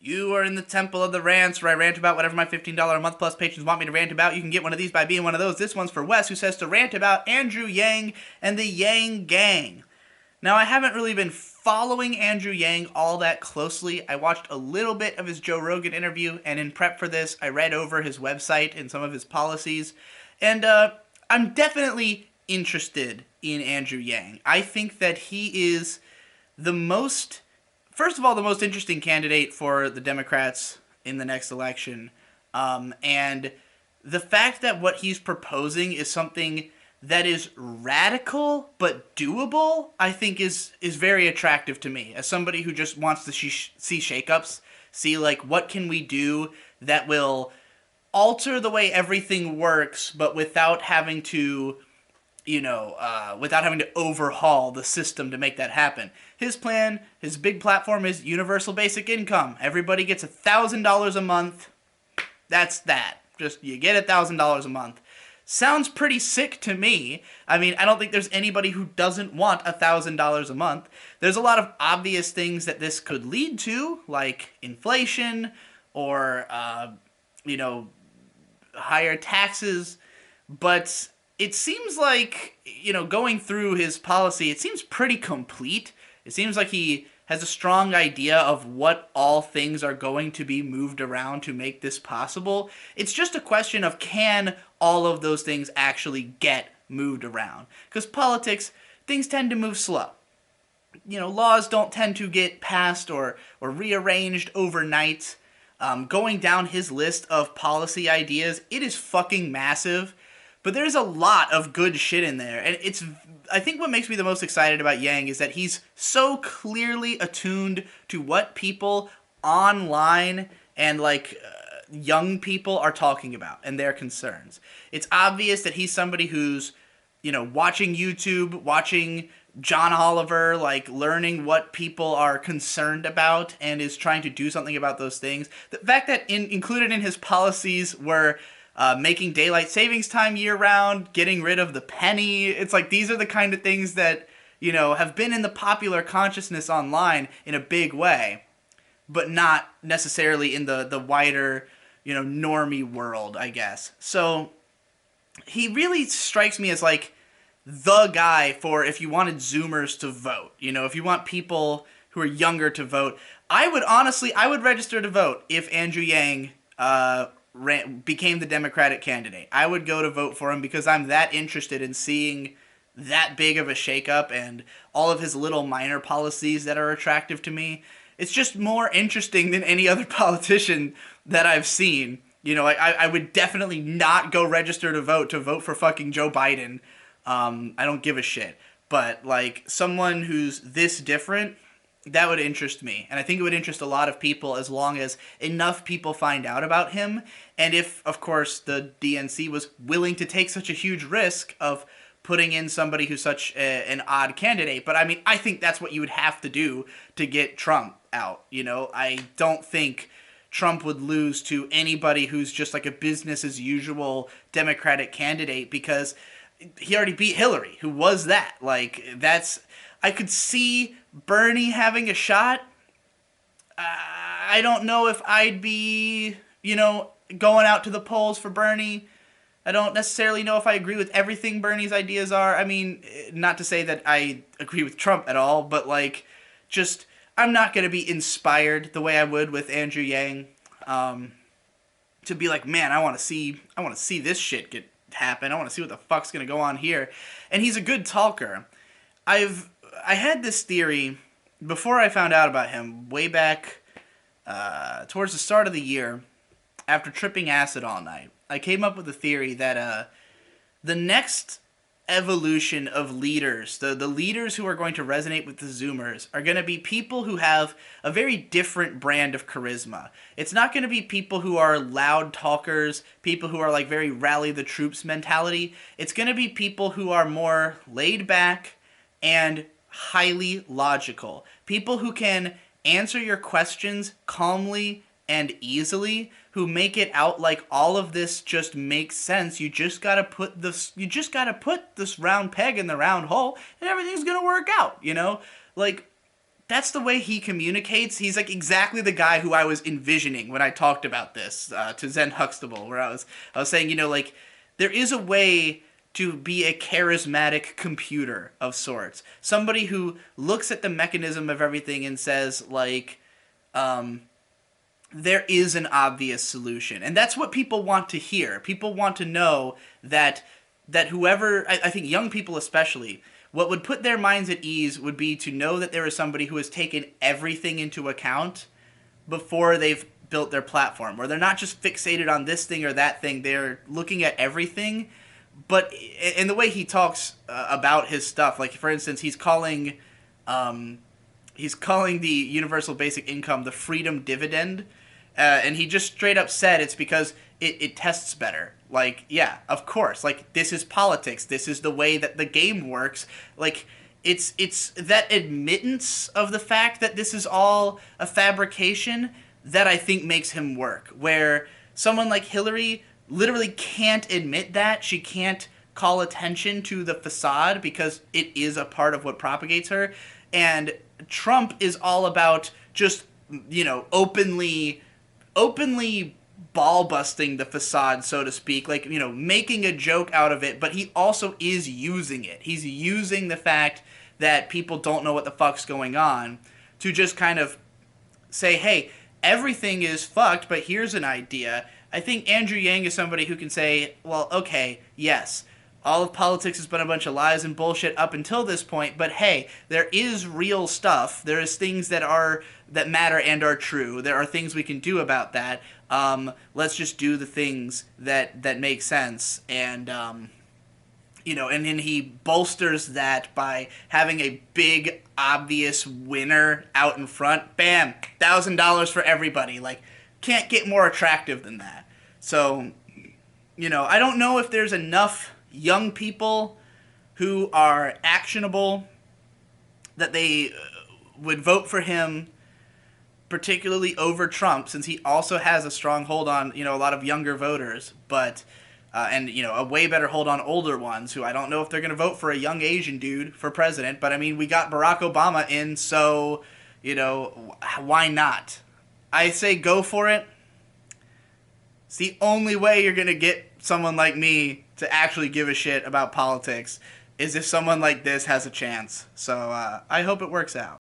you are in the temple of the rants where I rant about whatever my $15 a month plus patrons want me to rant about. You can get one of these by being one of those. This one's for Wes, who says to rant about Andrew Yang and the Yang Gang. Now, I haven't really been following Andrew Yang all that closely. I watched a little bit of his Joe Rogan interview, and in prep for this, I read over his website and some of his policies. And I'm definitely interested in Andrew Yang. I think that he is the most, first of all, the most interesting candidate for the Democrats in the next election. And the fact that what he's proposing is something that is radical but doable, I think is very attractive to me as somebody who just wants to see shakeups, see like what can we do that will alter the way everything works, but without having to, without having to overhaul the system to make that happen. His plan, his big platform is universal basic income. Everybody gets $1,000 a month. That's that. Just you get $1,000 a month. Sounds pretty sick to me. I mean, I don't think there's anybody who doesn't want $1,000 a month. There's a lot of obvious things that this could lead to, like inflation or, higher taxes. But it seems like, going through his policy, it seems pretty complete. It seems like he has a strong idea of what all things are going to be moved around to make this possible. It's just a question of can all of those things actually get moved around. Because politics, things tend to move slow. Laws don't tend to get passed or rearranged overnight. Going down his list of policy ideas, it is fucking massive. But there's a lot of good shit in there. And I think what makes me the most excited about Yang is that he's so clearly attuned to what people online and young people are talking about and their concerns. It's obvious that he's somebody who's, watching YouTube, watching John Oliver, learning what people are concerned about and is trying to do something about those things. The fact that included in his policies were making daylight savings time year-round, getting rid of the penny. It's like these are the kind of things that, have been in the popular consciousness online in a big way, but not necessarily in the wider, normie world, I guess. So he really strikes me as the guy for if you wanted Zoomers to vote. If you want people who are younger to vote. I would register to vote if Andrew Yang became the Democratic candidate. I would go to vote for him because I'm that interested in seeing that big of a shakeup and all of his little minor policies that are attractive to me. It's just more interesting than any other politician that I've seen. I would definitely not go register to vote for fucking Joe Biden. I don't give a shit. But someone who's this different, that would interest me. And I think it would interest a lot of people as long as enough people find out about him. And if, of course, the DNC was willing to take such a huge risk of putting in somebody who's such an odd candidate. But I mean, I think that's what you would have to do to get Trump out. I don't think Trump would lose to anybody who's just a business as usual Democratic candidate because he already beat Hillary, who was that. I could see Bernie having a shot. I don't know if I'd be, going out to the polls for Bernie. I don't necessarily know if I agree with everything Bernie's ideas are. I mean, not to say that I agree with Trump at all, but I'm not going to be inspired the way I would with Andrew Yang. To be man, I want to see this shit happen. I want to see what the fuck's going to go on here. And he's a good talker. I had this theory before I found out about him way back towards the start of the year after tripping acid all night. I came up with a theory that the next evolution of leaders, the leaders who are going to resonate with the Zoomers, are going to be people who have a very different brand of charisma. It's not going to be people who are loud talkers, people who are very rally the troops mentality. It's going to be people who are more laid back and highly logical. People who can answer your questions calmly and easily, who make it out like all of this just makes sense. You just gotta put this round peg in the round hole and everything's gonna work out, that's the way he communicates. He's like exactly the guy who I was envisioning when I talked about this to Zen Huxtable, where I was saying, like there is a way to be a charismatic computer of sorts, somebody who looks at the mechanism of everything and says like, there is an obvious solution, and that's what people want to hear. People want to know that whoever I think young people especially, what would put their minds at ease would be to know that there is somebody who has taken everything into account before they've built their platform, where they're not just fixated on this thing or that thing. They're looking at everything. But in the way he talks about his stuff, like for instance, he's calling the universal basic income the freedom dividend, and he just straight up said it's because it tests better. Like, yeah, of course. Like, this is politics. This is the way that the game works. Like, it's that admittance of the fact that this is all a fabrication that I think makes him work. Where someone like Hillary literally can't admit that. She can't call attention to the facade because it is a part of what propagates her. And Trump is all about just, openly ball busting the facade, so to speak, like, making a joke out of it, but he also is using it. He's using the fact that people don't know what the fuck's going on to just kind of say, hey, everything is fucked, but here's an idea. I think Andrew Yang is somebody who can say, well, okay, yes, all of politics has been a bunch of lies and bullshit up until this point, but hey, there is real stuff. There is things that matter and are true. There are things we can do about that. Let's just do the things that make sense. And and then he bolsters that by having a big, obvious winner out in front. Bam, $1,000 for everybody. Like, can't get more attractive than that. So, I don't know if there's enough young people who are actionable that they would vote for him, particularly over Trump, since he also has a strong hold on, a lot of younger voters, but and a way better hold on older ones who I don't know if they're going to vote for a young Asian dude for president. But I mean, we got Barack Obama in, so why not? I say go for it. It's the only way you're going to get someone like me to actually give a shit about politics is if someone like this has a chance. So I hope it works out.